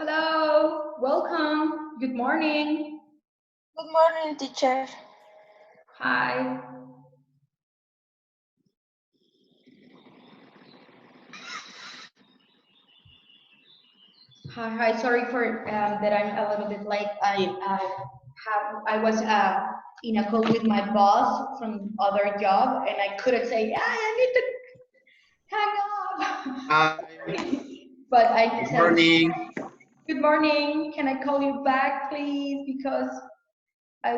Hello, welcome, good morning. Good morning, teacher. Hi. Hi, sorry for that I'm a little bit late. I was in a call with my boss from other job and I couldn't say, I need to hang up. Hi, But I good said, morning. good morning, can I call you back please? Because I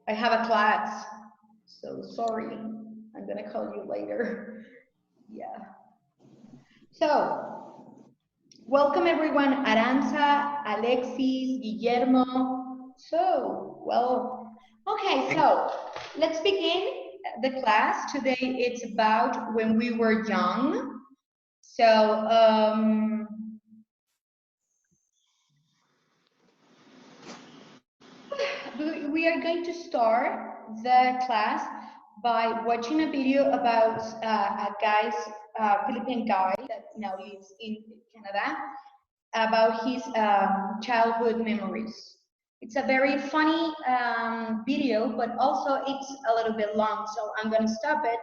have a class. So sorry, I'm gonna call you later. Yeah. So, welcome everyone, Aranza, Alexis, Guillermo. Okay, so let's begin the class. Today it's about when we were young. So, we are going to start the class by watching a video about a Philippine guy that now lives in Canada, about his childhood memories. It's a very funny video, but also it's a little bit long, so I'm going to stop it.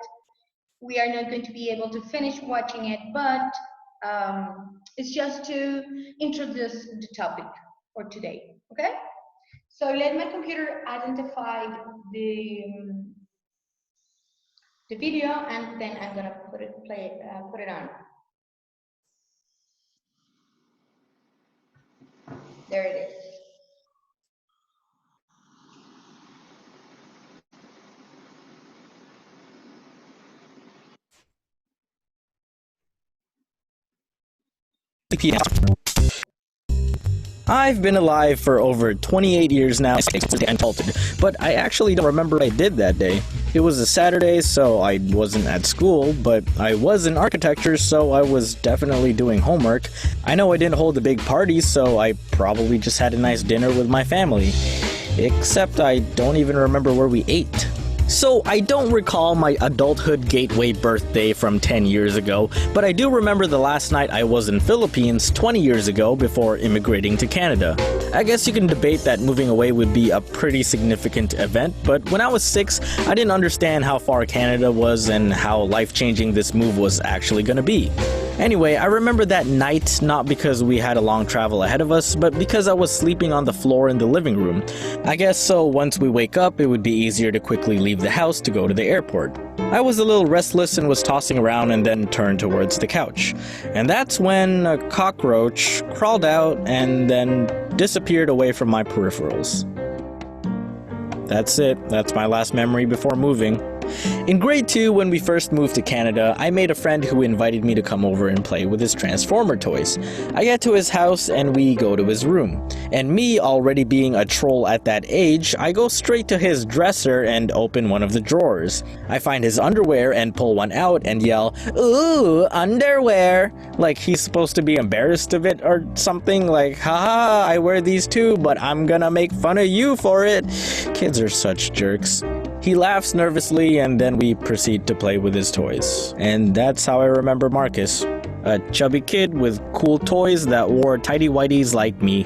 We are not going to be able to finish watching it, but it's just to introduce the topic for today, okay? So let my computer identify the video, and then I'm gonna put it on. There it is. I've been alive for over 28 years now, but I actually don't remember what I did that day. It was a Saturday, so I wasn't at school, but I was in architecture, so I was definitely doing homework. I know I didn't hold a big party, so I probably just had a nice dinner with my family. Except I don't even remember where we ate. So I don't recall my adulthood gateway birthday from 10 years ago, but I do remember the last night I was in Philippines 20 years ago before immigrating to Canada. I guess you can debate that moving away would be a pretty significant event, but when I was 6, I didn't understand how far Canada was and how life-changing this move was actually gonna be. Anyway, I remember that night not because we had a long travel ahead of us, but because I was sleeping on the floor in the living room. I guess so once we wake up, it would be easier to quickly leave the house to go to the airport. I was a little restless and was tossing around and then turned towards the couch. And that's when a cockroach crawled out and then disappeared away from my peripherals. That's it. That's my last memory before moving. In grade 2, when we first moved to Canada, I made a friend who invited me to come over and play with his Transformer toys. I get to his house and we go to his room. And me already being a troll at that age, I go straight to his dresser and open one of the drawers. I find his underwear and pull one out and yell, "Ooh, underwear!" Like he's supposed to be embarrassed of it or something, like, haha, I wear these too, but I'm gonna make fun of you for it. Kids are such jerks. He laughs nervously and then we proceed to play with his toys. And that's how I remember Marcus. A chubby kid with cool toys that wore tighty-whities like me.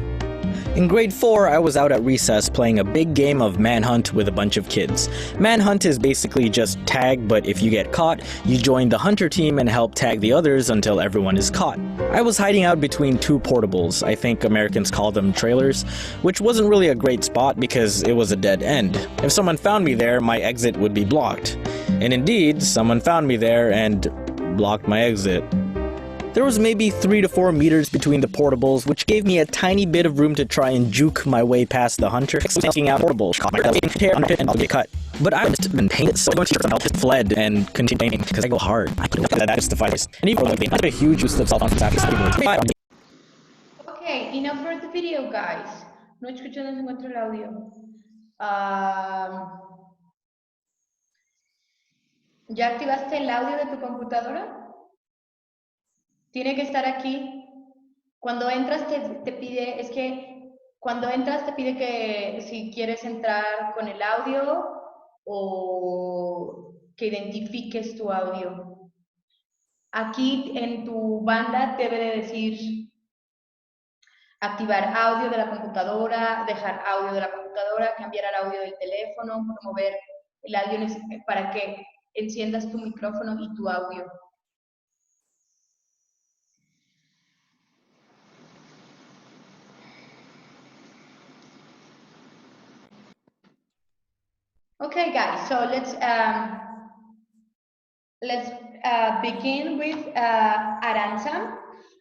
In grade 4, I was out at recess playing a big game of Manhunt with a bunch of kids. Manhunt is basically just tag, but if you get caught, you join the hunter team and help tag the others until everyone is caught. I was hiding out between two portables, I think Americans call them trailers, which wasn't really a great spot because it was a dead end. If someone found me there, my exit would be blocked. And indeed, someone found me there and blocked my exit. There was maybe 3 to 4 meters between the portables, which gave me a tiny bit of room to try and juke my way past the hunter, taking out portables, and I'll get cut. But I was been painted, so I just fled and continued painting because I go hard. I put that justified. And even though I had a huge boost of self-confidence after Okay, enough for the video, guys. No escucho, no se encuentra el audio. ¿Ya activaste el audio de tu computadora? Tiene que estar aquí. Cuando entras te pide, es que cuando entras te pide que si quieres entrar con el audio o que identifiques tu audio. Aquí en tu banda debe de decir activar audio de la computadora, dejar audio de la computadora, cambiar al audio del teléfono, promover el audio para que enciendas tu micrófono y tu audio. Okay, guys, so let's begin with Aranza.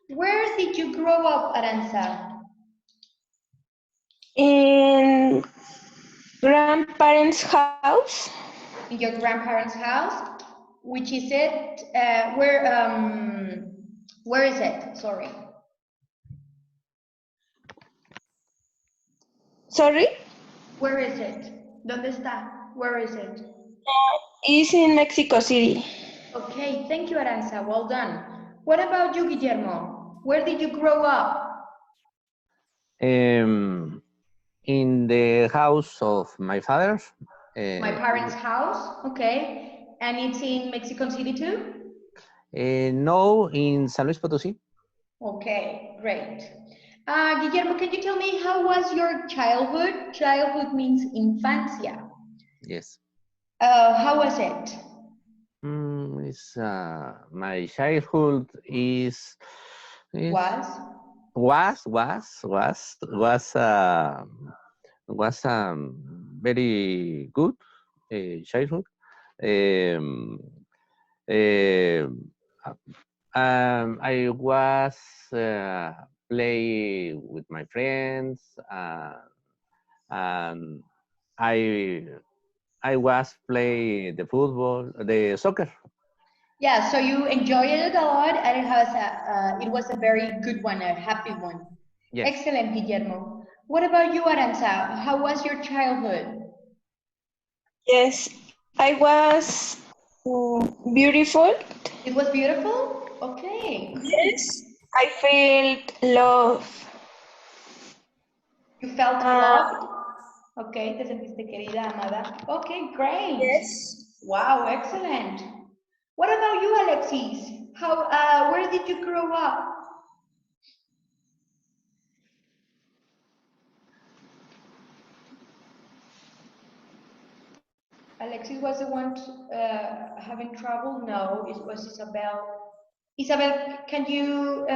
Where did you grow up, Aranza? In grandparents' house. In your grandparents' house? Which is it? Where is it? Sorry. Sorry? Where is it? ¿Dónde está? Where is it? It's in Mexico City. Okay, thank you, Aranza. Well done. What about you, Guillermo? Where did you grow up? In the house of my father. My parents' house, okay. And it's in Mexico City too? No, in San Luis Potosí. Okay, great. Guillermo, can you tell me how was your childhood? Childhood means infancia. Yes. How was it? My childhood was very good childhood. I was play with my friends, and I was play the football, the soccer. Yeah, so you enjoyed it a lot, and it was a very good one, a happy one. Yes. Excellent, Guillermo. What about you, Aranza? How was your childhood? Yes, I was beautiful. It was beautiful? Okay. Yes, I felt love. You felt loved? Okay, te sentiste querida, amada. Okay, great. Yes. Wow, excellent. What about you, Alexis? Where did you grow up? Alexis was the one having trouble? No, it was Isabel. Isabel, can you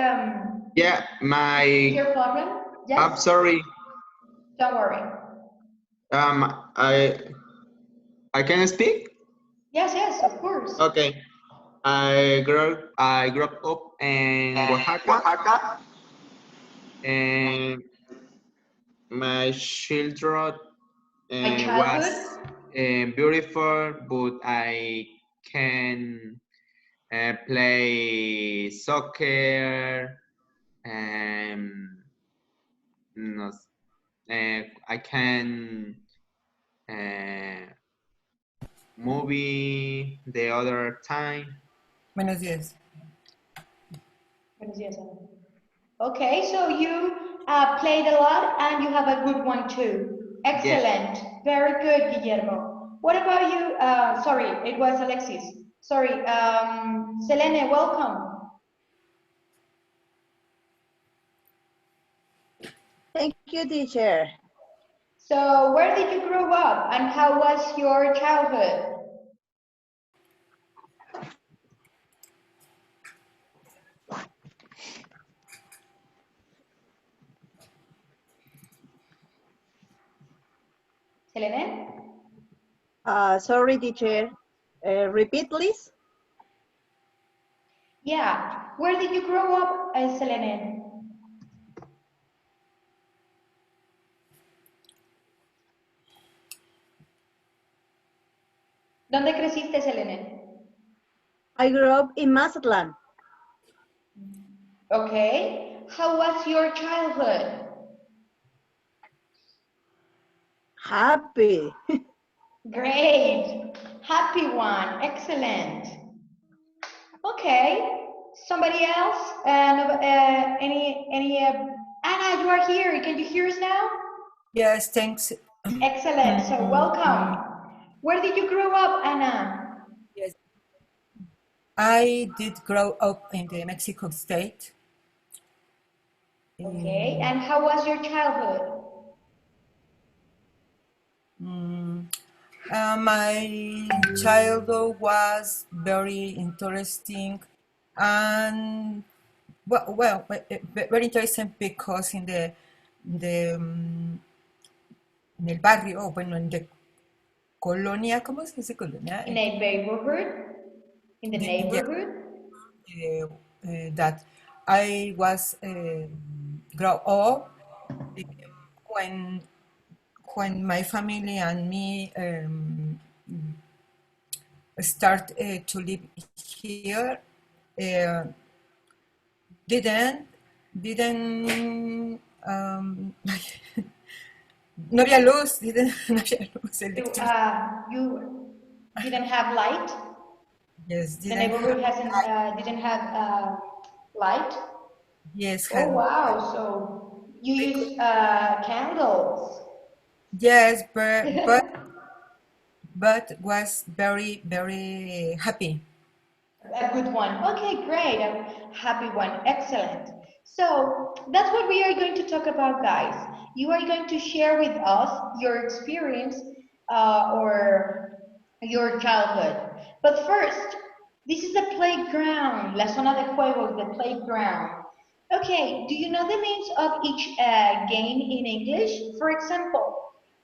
Yeah, your problem? Yes? I'm sorry. Don't worry. I can speak? Yes, of course. Okay. I grew up in Oaxaca, and my childhood was beautiful, but I can play soccer, and no, I can movie the other time. Buenos días. Buenos días, Ana. Okay, so you played a lot and you have a good one too. Excellent. Yes. Very good, Guillermo. What about you? Sorry, it was Alexis. Sorry, Selene, welcome. Thank you, teacher. So where did you grow up and how was your childhood? Selene? Sorry, teacher. Repeat, please. Yeah, where did you grow up, Selene? ¿Dónde creciste, Selene? I grew up in Mazatlan. Okay, how was your childhood? Happy. Great, happy one, excellent. Okay, somebody else? Anna, you are here. Can you hear us now? Yes, thanks. Excellent. So welcome. Where did you grow up, Anna? I did grow up in the Mexico state. Okay, and how was your childhood? My childhood was very interesting and very interesting because the, en el barrio, bueno, en the colonia, ¿cómo se dice colonia? In a neighborhood? In the Yeah, neighborhood? that I was grow up when my family and me start to live here. Uh, didn't no había luz, no había luz, electricity. You didn't have light? Yes, The didn't have. neighborhood didn't have light? Yes, Oh, had. wow, so you use candles. Yes, but was very happy. A good one. Okay, great. A happy one. Excellent. So that's what we are going to talk about, guys. You are going to share with us your experience or your childhood. But first, this is the playground, la zona de juegos, the playground. Okay, do you know the names of each game in English? For example,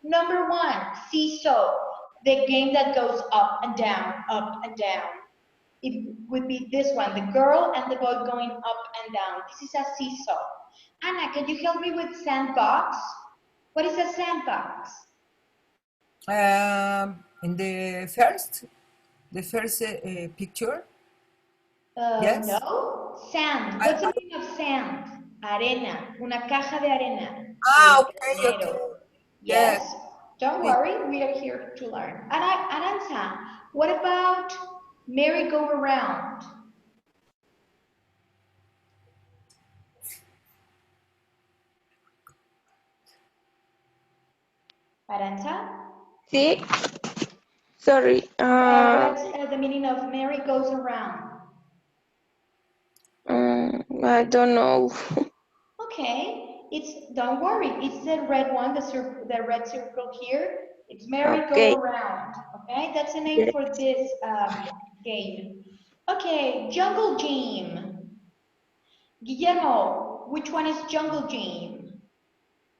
number one, seesaw, the game that goes up and down, up and down. It would be this one, the girl and the boy going up and down. This is a seesaw. Anna, can you help me with sandbox? What is a sandbox? In the first picture, yes. No, sand. What's the meaning of sand? Arena, una caja de arena. Okay. Yes, Yes. don't worry, we are here to learn. Aranza, what about merry-go-round? Aranza? Sí, sorry. What's the meaning of merry goes around? I don't know. Okay, don't worry, it's the red one, the red circle here. It's merry-go-round. Okay, that's the name for this game. Okay, jungle gym. Guillermo, which one is jungle gym?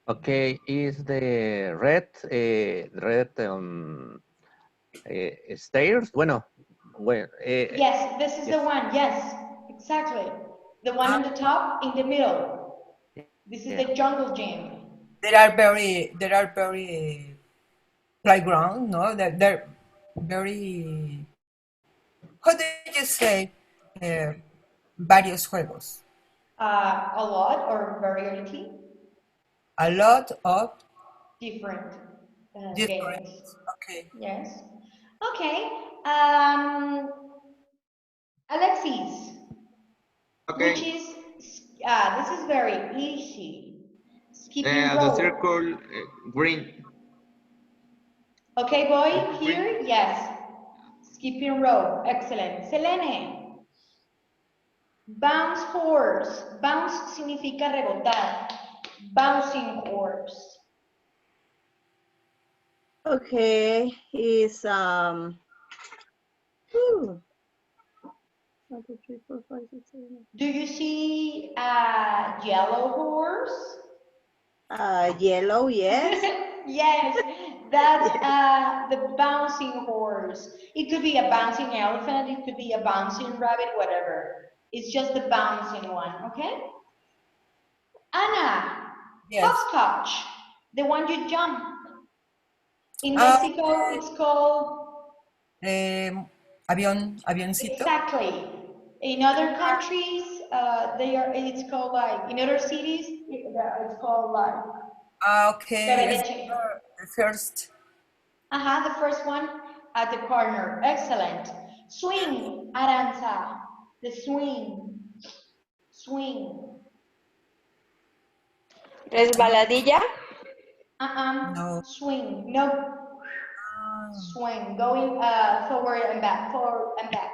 Okay, is the red stairs? Bueno, Yes, this is the one. Yes, exactly. The one on the top, in the middle. This is the jungle gym. There are very playground, no? They're very. How do you say? Varios juegos. A lot or very little? A lot of Different different. games. Okay. Yes. Okay. Alexis, which Okay. is this is very easy. Skipping The rope. circle green. Okay, boy, Circle green. here, yes. Skipping rope, excellent. Selene, bounce horse. Bounce significa rebotar. Bouncing horse. Okay, is 1, 2, 3, 4, 5, 6, 7, 8. Do you see a yellow horse? Yellow, yes. Yes, that's the bouncing horse. It could be a bouncing elephant, it could be a bouncing rabbit, whatever. It's just the bouncing one, okay? Anna, Yes. hopscotch, the one you jump. In Mexico, it's called... Avioncito. Exactly. In other countries, it's called like, in other cities, it's called like... Okay. It's Dereche. the first. The first one at the corner. Excellent. Swing, Aranza. The swing. Swing. Resbaladilla. No. Swing. No. Swing. Going forward and back. Forward and back.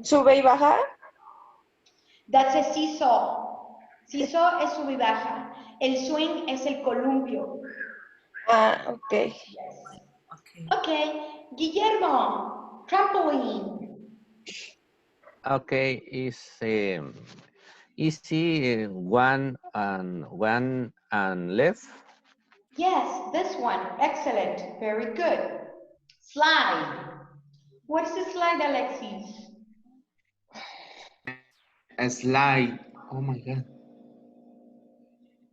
Sube y baja. That's a seesaw. Seesaw es sube y baja. El swing es el columpio. Ok. Yes. Okay. Okay, Guillermo, trampoline. Okay, is easy one and left. Yes, this one. Excellent. Very good. Slide. What is a slide, Alexis? A slide. Oh my God.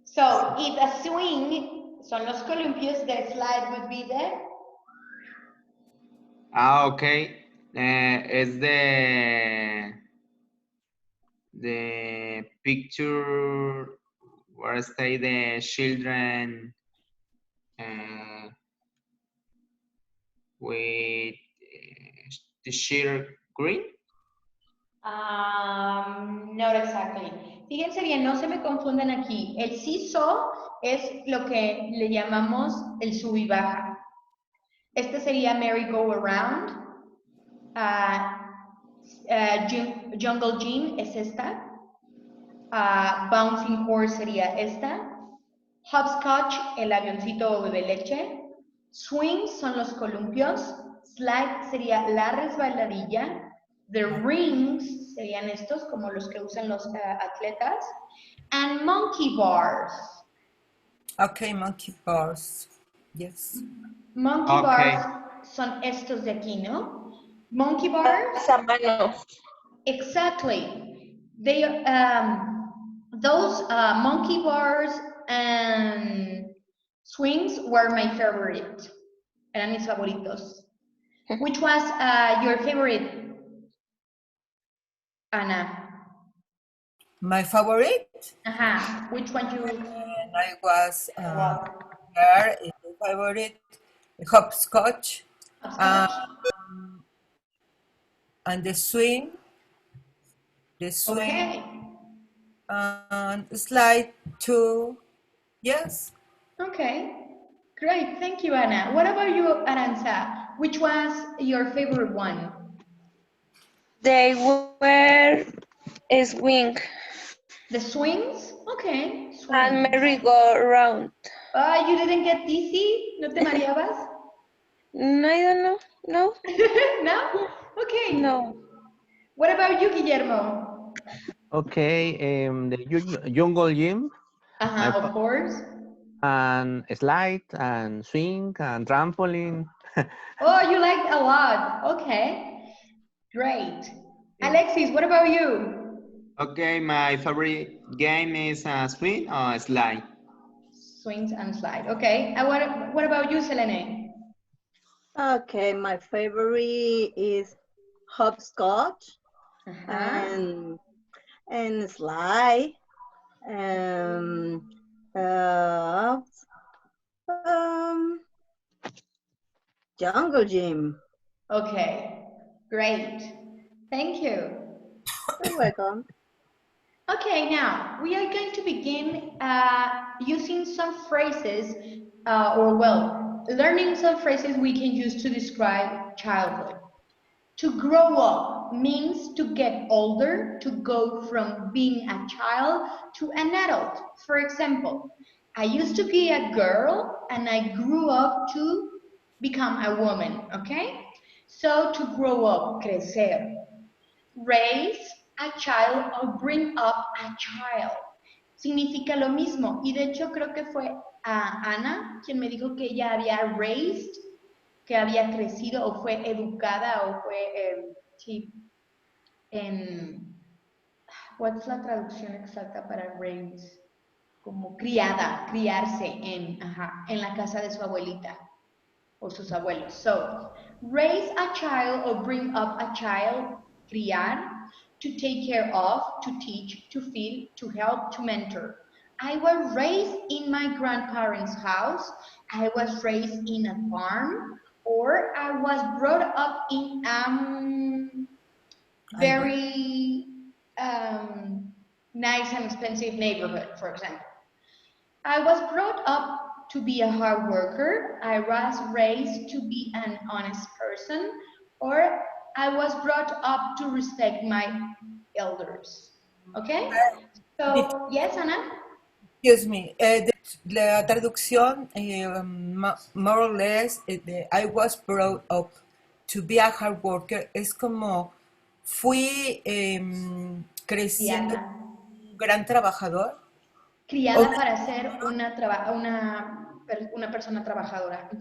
So, if a swing son los columpios, the slide would be the Okay. It's the picture where stay the children with the shirt green. Not exactly. Fíjense bien, no se me confundan aquí. El seesaw es lo que le llamamos el sub y baja. Este sería merry-go-around. Jungle gym es esta. Bouncing horse sería esta. Hopscotch, el avioncito bebé leche. Swing son los columpios. Slide sería la resbaladilla. The rings serían estos, como los que usan los atletas. And monkey bars. Okay, monkey bars. Yes. Monkey Okay. bars son estos de aquí, ¿no? Monkey bars. Pasamanos. Exactly. They those monkey bars and swings were my favorite. Eran mis favoritos. Which was your favorite, Ana? My favorite? Which one you And I was walk? there is my favorite hopscotch Hopscotch? and the swing Okay. and slide too. Yes. Okay. Great. Thank you, Ana. What about you, Aranza? Which was your favorite one? They were a swing The swings? Okay. Swings. and merry-go-round. You didn't get dizzy? ¿No te mareabas? I don't know. No. No? Okay. No. What about you, Guillermo? Okay, the jungle gym Of course. and slide and swing and trampoline. Oh, you liked a lot. Okay. Great. Yeah. Alexis, what about you? Okay, my favorite game is swing or slide. Swings and slide. Okay. And what about you, Selene? Okay, my favorite is hopscotch and slide. Uh, um, jungle gym. Okay. Great. Thank you. You're welcome. Okay, now we are going to begin using some phrases, learning some phrases we can use to describe childhood. To grow up means to get older, to go from being a child to an adult. For example, I used to be a girl and I grew up to become a woman, okay? So to grow up, crecer. Raise a child or bring up a child. Significa lo mismo. Y de hecho creo que fue Ana quien me dijo que ella había raised, que había crecido o fue educada o fue, sí, ¿cuál es la traducción exacta para raise? Como criada, criarse en la casa de su abuelita o sus abuelos. So, raise a child or bring up a child, criar, to take care of, to teach, to feed, to help, to mentor. I was raised in my grandparents' house. I was raised in a farm, or I was brought up in very nice and expensive neighborhood, for example. I was brought up to be a hard worker. I was raised to be an honest person, or I was brought up to respect my elders. Okay? So, yes, Anna? Excuse me. La traducción, more or less, I was brought up to be a hard worker, es como fui creciendo Criada. un gran trabajador. Criada para ser una persona trabajadora. Que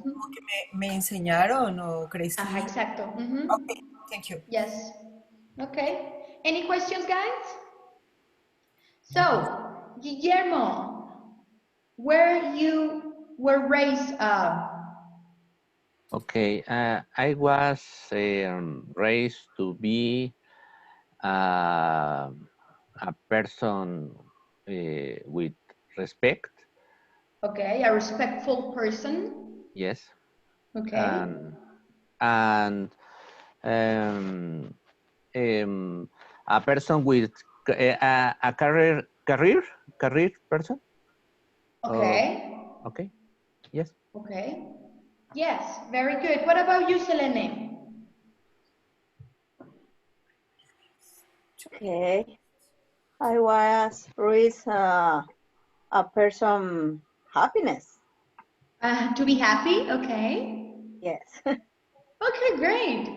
me enseñaron o crecí. Ajá, exacto. Okay, thank you. Yes. Okay. Any questions, guys? So, Guillermo, where you were raised up? Okay, I was raised to be a person with respect. Okay, a respectful person. Yes. Okay. And a person with a career person. Okay. Okay. Yes. Okay. Yes, very good. What about you, Selene? Okay. I was raised a person happiness. To be happy, okay. Yes. Okay, great.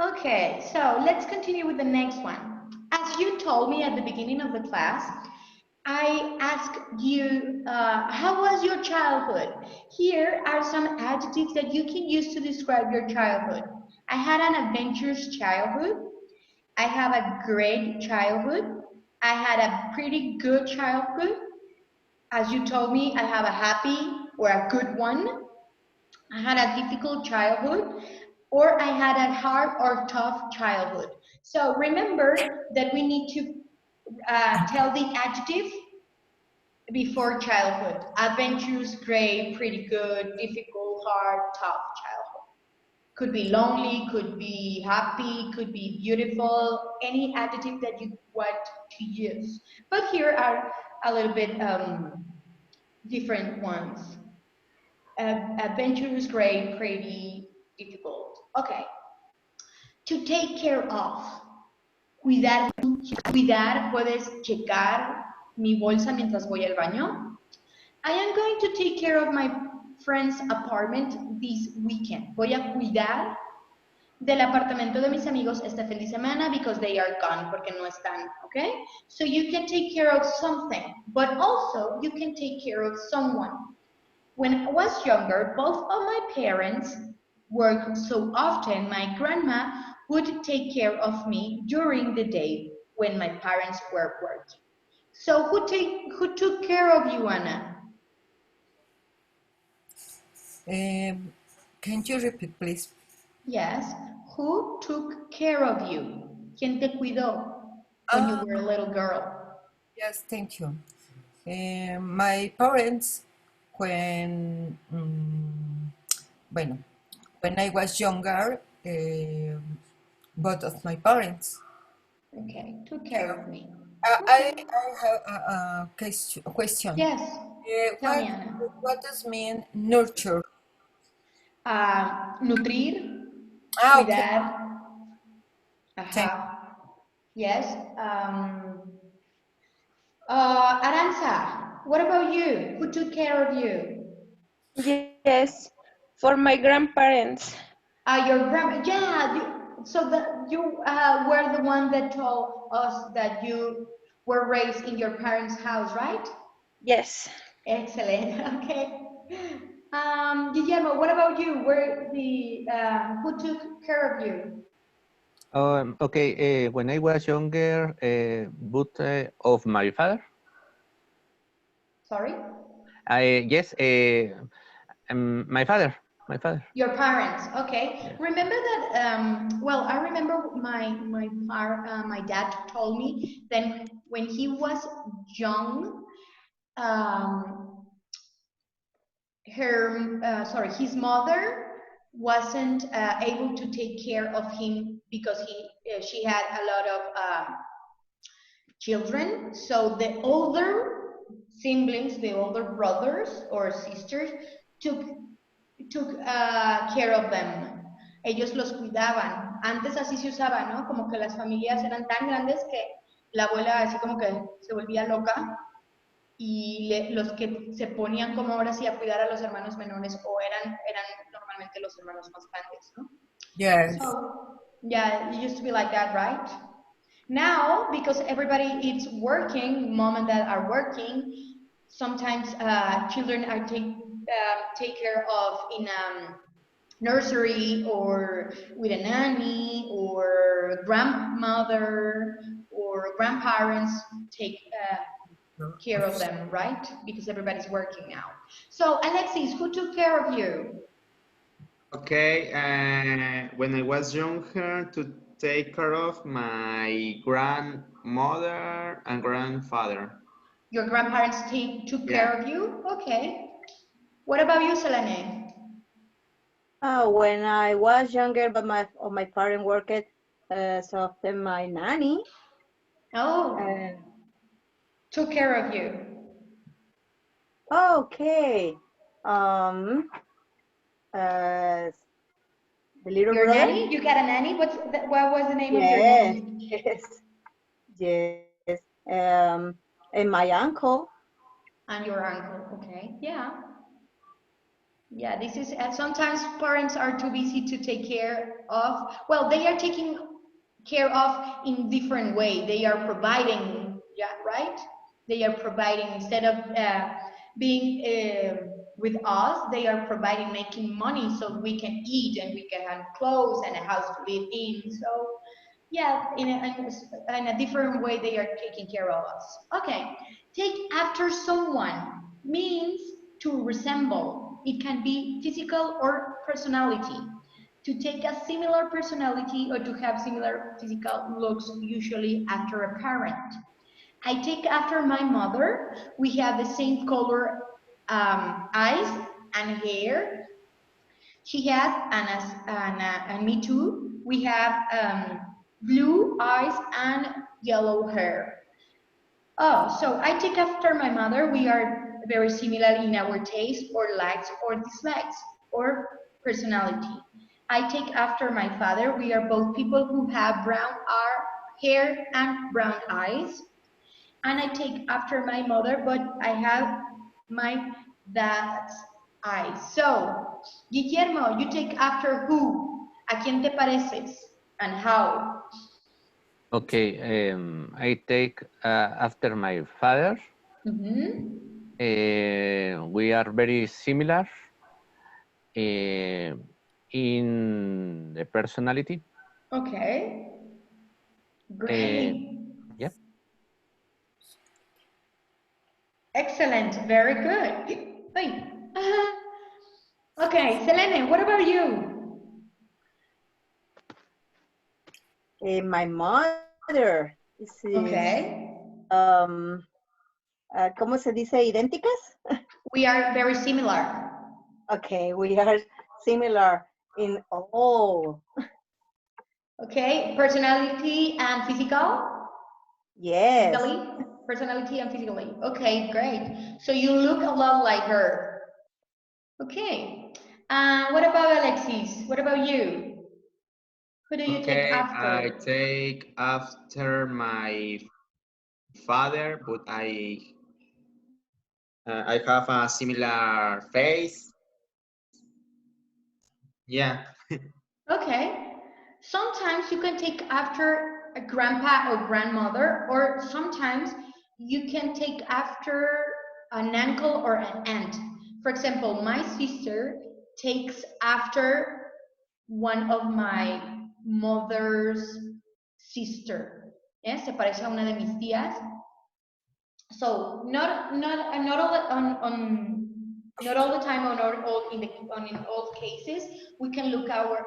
Okay, so let's continue with the next one. As you told me at the beginning of the class, I asked you, how was your childhood? Here are some adjectives that you can use to describe your childhood. I had an adventurous childhood. I have a great childhood. I had a pretty good childhood. As you told me, I have a happy or a good one. I had a difficult childhood, or I had a hard or tough childhood. So remember that we need to tell the adjective before childhood. Adventurous, great, pretty good, difficult, hard, tough childhood. Could be lonely, could be happy, could be beautiful, any adjective that you want to use. But here are a little bit different ones. Adventurous, great, pretty, difficult. Okay. To take care of. Cuidar, cuidar, puedes checar mi bolsa mientras voy al baño. I am going to take care of my friend's apartment this weekend. Voy a cuidar del apartamento de mis amigos este fin de semana because they are gone, porque no están, okay? So you can take care of something, but also you can take care of someone. When I was younger, both of my parents worked so often, my grandma would take care of me during the day when my parents were working. So who took care of you, Anna? Can you repeat, please? Yes. Who took care of you? ¿Quién te cuidó when you were a little girl? Yes, thank you. My parents, bueno, when I was younger, both of my parents. Okay, took care of me. I have a question. Yes. Tell me, Anna. What does mean nurture? Nutrir, Okay. cuidar. Thank Ajá. Yes. Aranza, what about you? Who took care of you? Yes, for my grandparents. Your grandma. Yeah. So that you were the one that told us that you were raised in your parents' house, right? Yes. Excellent. Okay. Guillermo, what about you? Where the who took care of you? Okay, when I was younger, but of my father. Sorry? Yes, my father. Your parents, okay. Yeah. Remember that, well, I remember my dad told me that when he was young, um, his mother wasn't able to take care of him because she had a lot of children. So the older siblings, the older brothers or sisters, took took care of them. Ellos los cuidaban. Antes así se usaba, ¿no? Como que las familias eran tan grandes que la abuela así como que se volvía loca y los que se ponían como ahora sí a cuidar a los hermanos menores o eran normalmente los hermanos más grandes, ¿no? Yes. So, yeah, it used to be like that, right? Now, because everybody is working, mom and dad are working, sometimes children are take care of in nursery or with a nanny or grandmother or grandparents take care of them, right? Because everybody's working now. So, Alexis, who took care of you? Okay, when I was younger, to take care of my grandmother and grandfather. Your grandparents took care of you? Okay. What about you, Selene? When I was younger, but my parents worked, so often my nanny. Oh, took care of you. Okay. The little Your brother? nanny? You got a nanny? What was the name of your Yes, nanny? yes. And my uncle. And your uncle. Okay, yeah. Yeah, this is sometimes parents are too busy to take care of. Well, they are taking care of in different way. They are providing, yeah, right? They are providing instead of being with us. They are providing, making money so we can eat and we can have clothes and a house to live in. So, yeah, in a different way, they are taking care of us. Okay, take after someone means to resemble. It can be physical or personality. To take a similar personality or to have similar physical looks, usually after a parent. I take after my mother. We have the same color eyes and hair. She has, and me too. We have blue eyes and yellow hair. Oh, so I take after my mother. We are very similar in our taste or likes or dislikes or personality. I take after my father. We are both people who have brown hair and brown eyes. And I take after my mother, but I have my dad's eyes. So, Guillermo, you take after who? ¿A quién te pareces? And how? Okay, I take after my father. We are very similar in the personality. Okay. Great. Yeah. Excellent. Very good. Wait. Okay, Selene, what about you? My mother is, Okay. ¿cómo se dice? ¿Idénticas? We are very similar. Okay, we are similar in all. Okay, personality and physical? Yes. Physically? Personality and physically. Okay, great. So you look a lot like her. Okay. What about Alexis? What about you? Who do you take after? I take after my father, but I have a similar face. Yeah. Okay. Sometimes you can take after a grandpa or grandmother, or sometimes you can take after an uncle or an aunt. For example, my sister takes after one of my mother's sister. ¿Eh? Se parece a una de mis tías. So not all not all the time or not all in all cases we can look our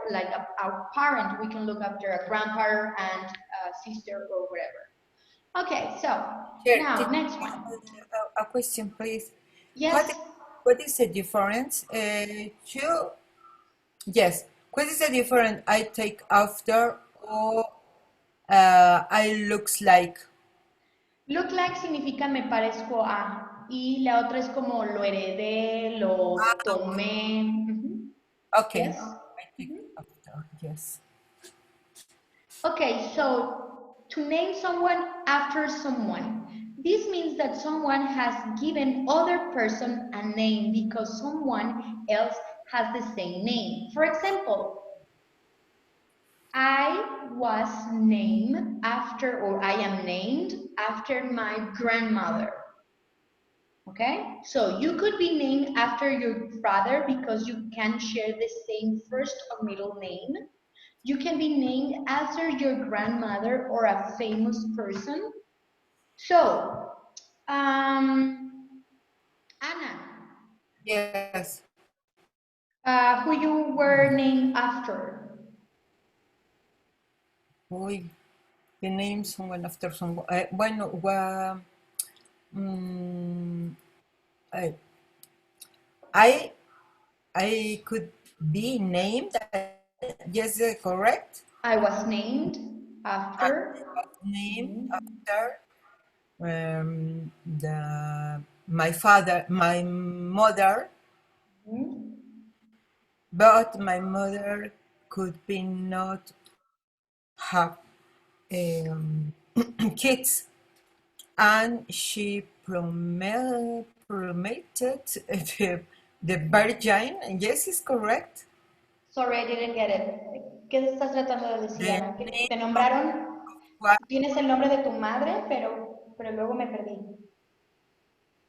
parent. We can look after a grandparent and a sister or whatever. Okay, so now next one. A question, please. Yes. What is the difference? Yes. What is the difference? I take after or I looks like. Look like significa me parezco a, y la otra es como lo heredé, lo tomé. Okay. Yes? I take after, yes. Okay, so to name someone after someone. This means that someone has given other person a name because someone else has the same name. For example, I was named after, or I am named after my grandmother. Okay, so you could be named after your father because you can share the same first or middle name. You can be named after your grandmother or a famous person. So, Anna, Yes. who you were named after? Uy, the name someone after someone. Bueno, mm, I, I I could be named. Yes, correct. I was named I after. was named Mhm, after the my mother, mhm. but my mother could be not have um, kids, and she promoted the virgin. Yes, is correct. Sorry, I didn't get it. ¿Qué estás tratando de decir, The Ana? Que name te of nombraron, what? tienes el nombre de tu madre, pero luego me perdí.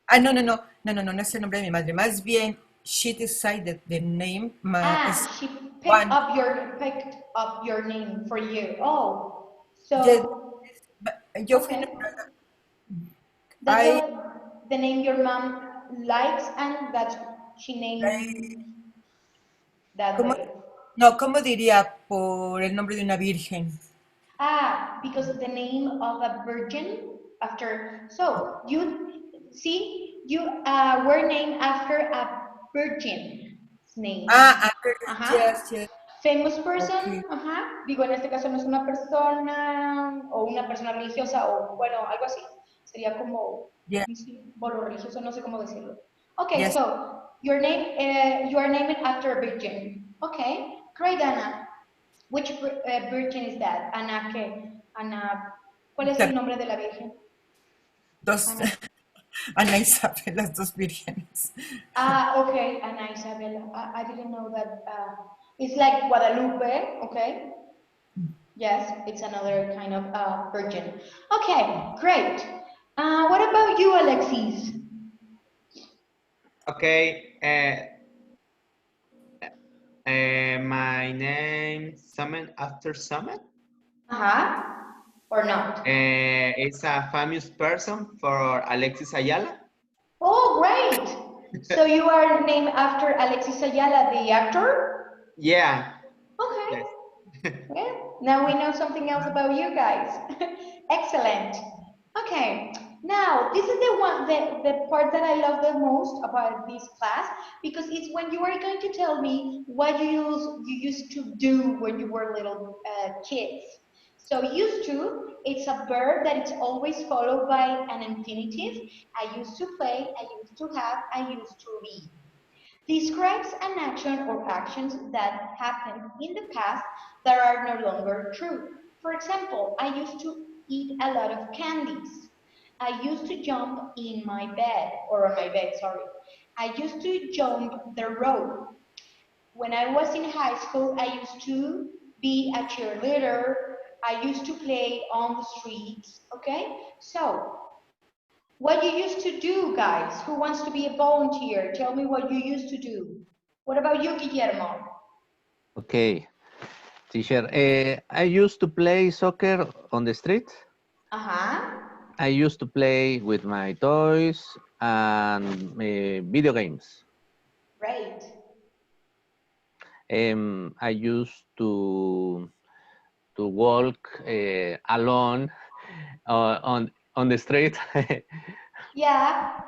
Ah, no es el nombre de mi madre. Más bien, she decided the name is She one. picked up your name for you. Oh, Yes, so yo fui okay, nombrada. that's I, the name your mom likes, and that's she I- named that ¿cómo, way. no, ¿cómo diría por el nombre de una virgen? Because of the name of a virgin after. So you see, you were named after a virgin's name. Ah, Ajá. yes, yes. Famous person, Okay. ajá. Digo, en este caso no es una persona o una persona religiosa o bueno, algo así. Sería como Yeah, un símbolo religioso, no sé cómo decirlo. Okay, yes. so your name, you are named after a virgin. Okay, great, Anna. Which virgin is that? Ana, ¿qué? Ana, ¿cuál es el nombre de la Virgen? Dos, Ana. Ana Isabel, las dos vírgenes. Okay, Ana Isabella. I didn't know that. It's like Guadalupe, okay? Yes, it's another kind of virgin. Okay, great. What about you, Alexis? Okay. My name Summon after Summon. Uh-huh. Or not? It's a famous person for Alexis Ayala. Oh, great. So you are named after Alexis Ayala, the actor? Yeah. Okay. Yes. Well, now we know something else about you guys. Excellent. Okay, now this is the part that I love the most about this class because it's when you are going to tell me what you used to do when you were little kids. So used to, it's a verb that it's always followed by an infinitive. I used to play, I used to have, I used to be describes an action or actions that happened in the past that are no longer true. For example, I used to eat a lot of candies. I used to jump in my bed, or on my bed, sorry. I used to jump the rope. When I was in high school, I used to be a cheerleader. I used to play on the streets, okay? So, what you used to do, guys? Who wants to be a volunteer? Tell me what you used to do. What about you, Guillermo? Okay, teacher. I used to play soccer on the street. Uh-huh. I used to play with my toys and video games. Great. I used to walk alone on the street. Yeah,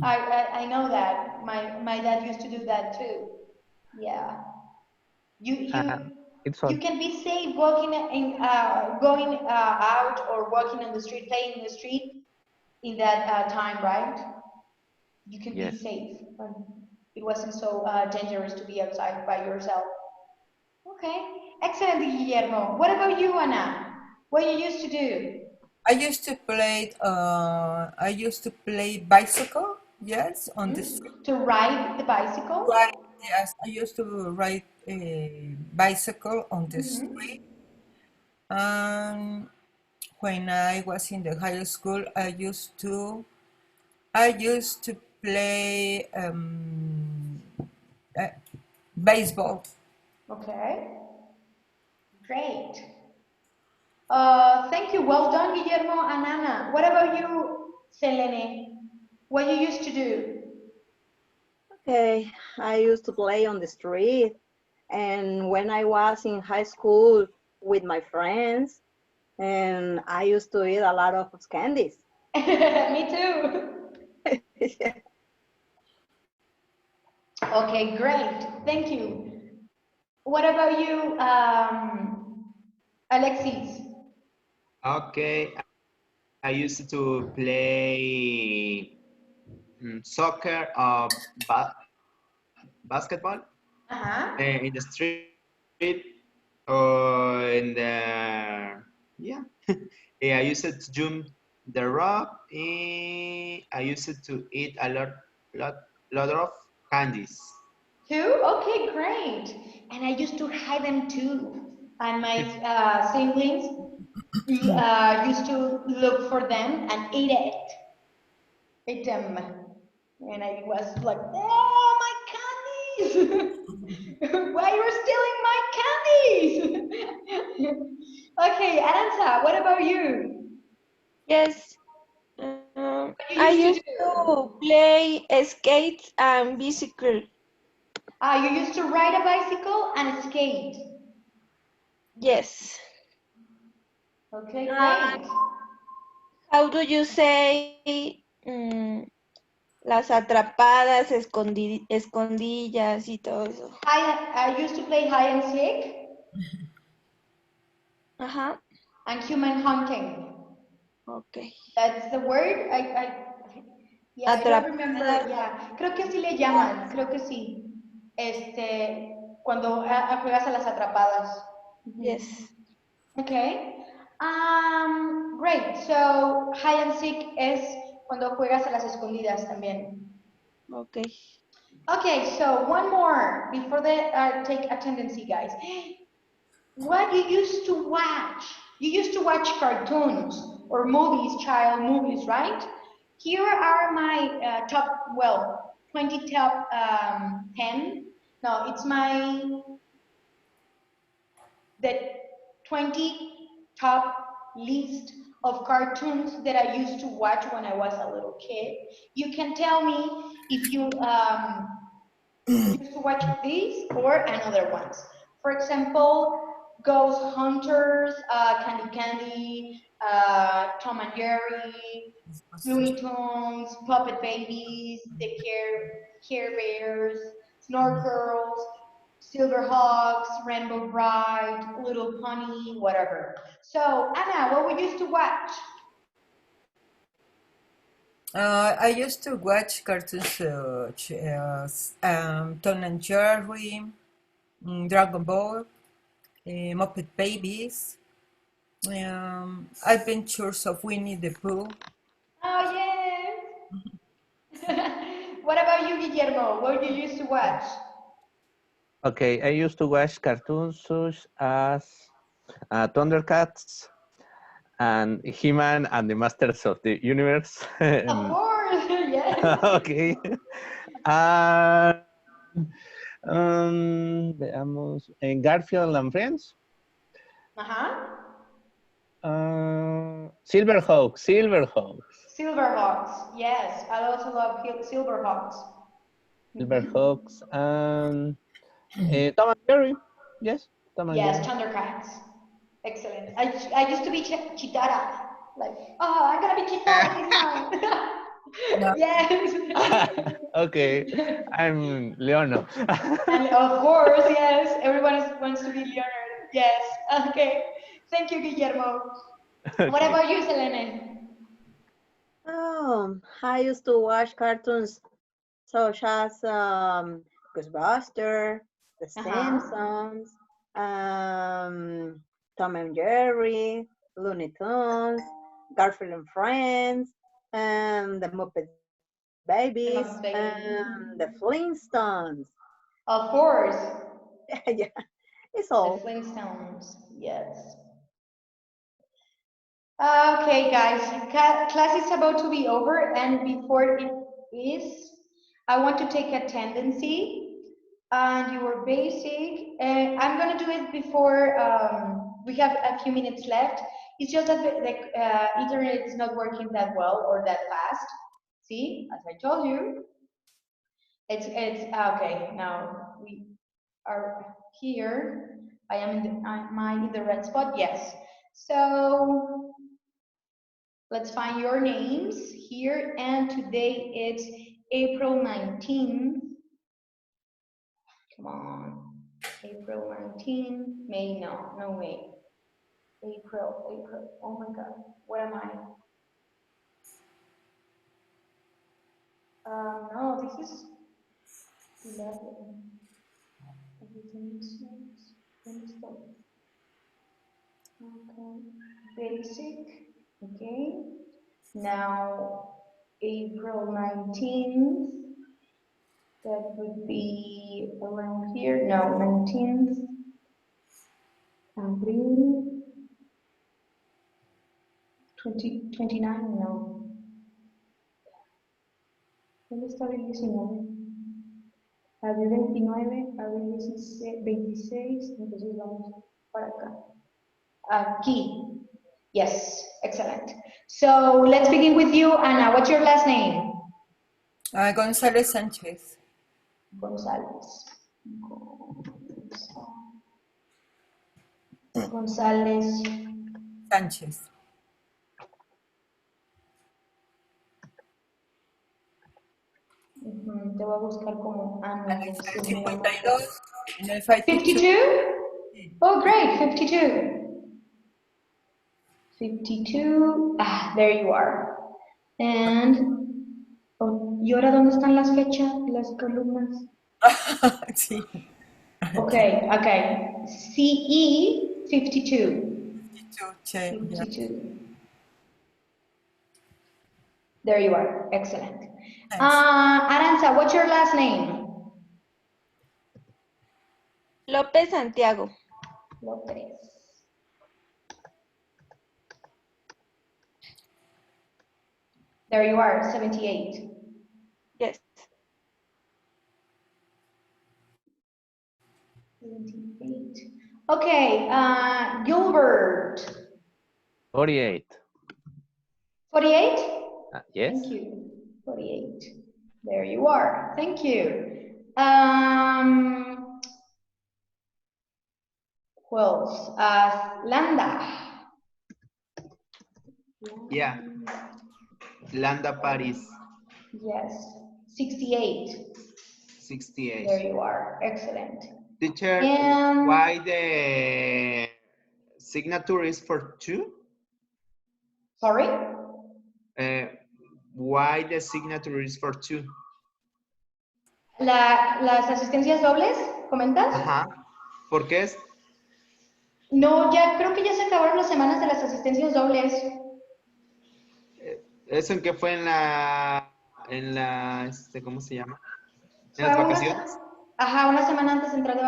I know that. My dad used to do that too. Yeah. You you and it's you all. can be safe walking in going out or walking on the street, playing in the street in that time, right? You can be Yes. safe. it wasn't so dangerous to be outside by yourself. Okay, excellent, Guillermo. What about you, Ana? What you used to do? I used to play bicycle, yes, on the street. To ride the bicycle? Right, yes, I used to ride a bicycle on the street. And when I was in the high school, I used to play uh, baseball. Okay, great. Thank you. Well done, Guillermo and Ana. What about you, Selene? What you used to do? Okay, I used to play on the street, and when I was in high school with my friends, and I used to eat a lot of candies. Me too. Yeah. Okay, great. Thank you. What about you, Alexis? Okay, I used to play soccer or basketball Uh-huh. in the street or in the yeah. Yeah, I used to jump the rope. I used to eat lot, lot of candies. Two? Okay, great. And I used to hide them too. And my siblings used to look for them and eat it. Eat them. And I was like, oh, my candies! Why you're stealing my candies? Okay, Aranza, what about you? Yes. What you I used to used do? to play skates and bicycle. You used to ride a bicycle and skate. Yes. Okay, Uh, great. how do you say las atrapadas, escondillas y todo eso? I used to play hide and seek Ajá. and human hunting. Okay. That's the word. Yeah, I don't remember. Atrapadas. Yeah, creo que sí le llaman. Creo que sí. Cuando juegas a las atrapadas. Yes. Okay. Great. So hide and seek es cuando juegas a las escondidas también. Okay. Okay, so one more before the take attendance, guys. What you used to watch? You used to watch cartoons or movies, child movies, right? Here are my top, well, 20 top 10. No, it's the 20 top list of cartoons that I used to watch when I was a little kid. You can tell me if you used to watch these or another ones. For example, Ghost Hunters, Candy Candy, Tom and Jerry, Looney Tunes, Puppet Babies, the Care Bears, Snorkels, Silverhawks, Rainbow Bright, Little Pony, whatever. So, Anna, what we used to watch? I used to watch cartoons, Tom and Jerry, Dragon Ball, Muppet Babies, Adventures of Winnie the Pooh. Oh, yes. What about you, Guillermo? What you used to watch? Okay, I used to watch cartoons such as Thundercats and He-Man and the Masters of the Universe. Of course, yes. Okay. Uh, veamos, en Garfield and Friends. Uh-huh. Silverhawks, Silverhawks. Silverhawks, yes. I also love Silverhawks. Silverhawks and Tom and Jerry. Yes, Tom and Yes, Jerry. Thundercats. Excellent. I used to be Chitara. Like, oh, I'm gonna be Chitara this time. No. Yes. Okay, I'm Leono. And of course, yes, everyone wants to be Leonard. Yes. Okay. Thank you, Guillermo. What Okay. about you, Selene? I used to watch cartoons such as Ghostbusters, The Simpsons, Tom and Jerry, Looney Tunes, Garfield and Friends, the Muppet Babies, the Flintstones. Of course. Yeah, it's The all. Flintstones, yes. Okay, guys, class is about to be over, and before it is, I want to take a tendency and your basic. I'm gonna do it before we have a few minutes left. It's just that the internet is not working that well or that fast. See, as I told you, it's okay. Now we are here. I am am I in the red spot? Yes. So let's find your names here, and today it's April 19th. Come on, April 19th, May, no May. April, oh my God, where am I? No, this is 11. Everything is understood. Okay, basic, okay. Now, April 19th, that would be around here. No, 19th. Abril 29, no. ¿Dónde está abril 19? Abril 29, abril 26, entonces vamos para acá. Aquí. Yes, excellent. So let's begin with you, Ana. What's your last name? González Sánchez. González. González. Sánchez. Te voy a buscar como Ana. En el 52, en el 52. 52? Oh, great, 52. 52. Ah, there you are. And, oh, ¿y ahora dónde están las fechas, las columnas? Sí. Okay, okay. CE 52. 52. There you are. Excellent. Thanks. Aranza, what's your last name? López Santiago. Lopez. There you are, 78. Yes. 78. Okay, Gilbert. 48. 48? Yes. Thank you. 48. There you are. Thank you. Who else? Landa. Yeah. Landa Paris. Yes. 68. 68. There you are. Excellent. Teacher, And why the signature is for 2? sorry? Why the signature is for 2? Las asistencias dobles, ¿comentas? Ajá. ¿Por qué es? No, ya creo que ya se acabaron las semanas de las asistencias dobles. ¿Eso en qué fue en la ¿cómo se llama? ¿En Fue las vacaciones? Ajá, una semana antes de entrar de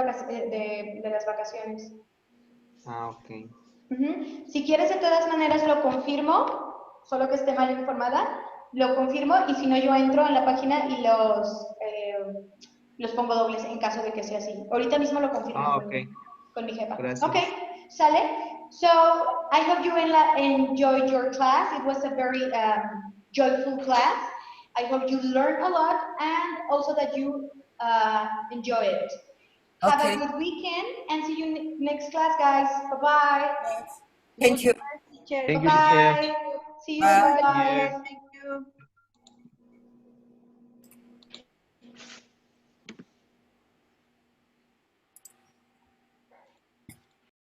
las vacaciones. Ah, ok. Si quieres, de todas maneras, lo confirmo, solo que esté mal informada, lo confirmo y si no, yo entro en la página y los pongo dobles en caso de que sea así. Ahorita mismo lo confirmo con mi jefa. Gracias. Okay, ¿sale? So, I hope you enjoyed your class. It was a very joyful class. I hope you learned a lot and also that you enjoy it. Have a good weekend and see you next class, guys. Bye-bye. Thank you. Teacher. Thank you, Bye-bye. teacher. See you. Bye. Bye. Thank you.